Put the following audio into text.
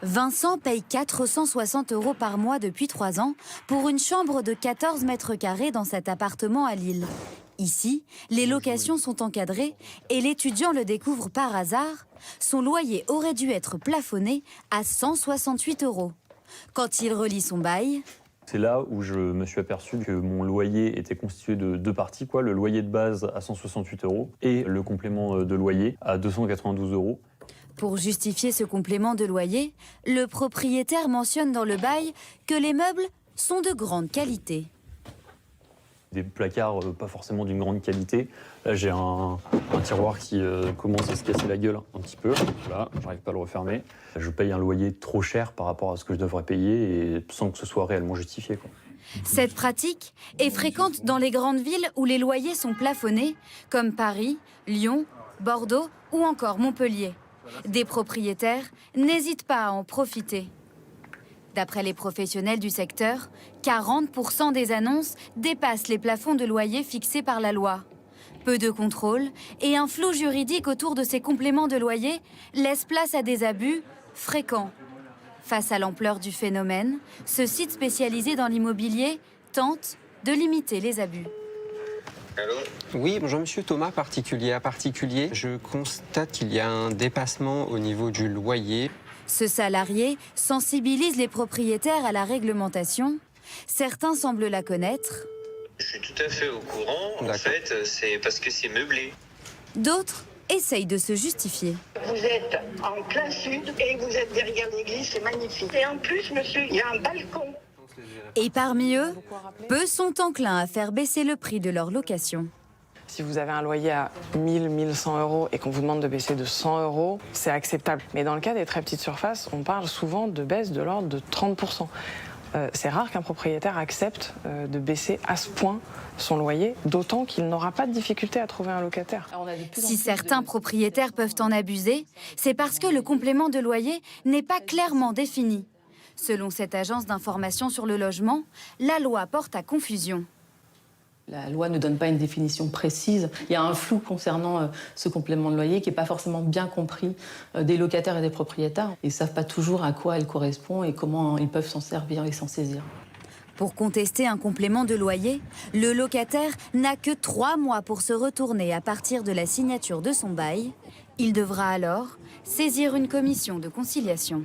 Vincent paye 460 € par mois depuis 3 ans pour une chambre de 14 mètres carrés dans cet appartement à Lille. Ici, les locations sont encadrées et l'étudiant le découvre par hasard. Son loyer aurait dû être plafonné à 168 €. Quand il relit son bail... C'est là où je me suis aperçu que mon loyer était constitué de 2 parties, le loyer de base à 168 € et le complément de loyer à 292 €. Pour justifier ce complément de loyer, le propriétaire mentionne dans le bail que les meubles sont de grande qualité. Des placards pas forcément d'une grande qualité. Là, j'ai un tiroir qui commence à se casser la gueule un petit peu. Là, j'arrive pas à le refermer. Je paye un loyer trop cher par rapport à ce que je devrais payer et sans que ce soit réellement justifié, Cette pratique est fréquente dans les grandes villes où les loyers sont plafonnés, comme Paris, Lyon, Bordeaux ou encore Montpellier. Des propriétaires n'hésitent pas à en profiter. D'après les professionnels du secteur, 40% des annonces dépassent les plafonds de loyer fixés par la loi. Peu de contrôle et un flou juridique autour de ces compléments de loyer laissent place à des abus fréquents. Face à l'ampleur du phénomène, ce site spécialisé dans l'immobilier tente de limiter les abus. Allô ? Oui, bonjour monsieur Thomas, particulier à particulier. Je constate qu'il y a un dépassement au niveau du loyer. Ce salarié sensibilise les propriétaires à la réglementation. Certains semblent la connaître. Je suis tout à fait au courant. En fait, c'est parce que c'est meublé. D'autres essayent de se justifier. Vous êtes en plein sud et vous êtes derrière l'église, c'est magnifique. Et en plus, monsieur, il y a un balcon. Et parmi eux, peu sont enclins à faire baisser le prix de leur location. Si vous avez un loyer à 1000, 1100 € et qu'on vous demande de baisser de 100 €, c'est acceptable. Mais dans le cas des très petites surfaces, on parle souvent de baisse de l'ordre de 30%. C'est rare qu'un propriétaire accepte de baisser à ce point son loyer, d'autant qu'il n'aura pas de difficulté à trouver un locataire. Si certains propriétaires peuvent en abuser, c'est parce que le complément de loyer n'est pas clairement défini. Selon cette agence d'information sur le logement, la loi porte à confusion. La loi ne donne pas une définition précise. Il y a un flou concernant ce complément de loyer qui n'est pas forcément bien compris des locataires et des propriétaires. Ils ne savent pas toujours à quoi elle correspond et comment ils peuvent s'en servir et s'en saisir. Pour contester un complément de loyer, le locataire n'a que 3 mois pour se retourner à partir de la signature de son bail. Il devra alors saisir une commission de conciliation.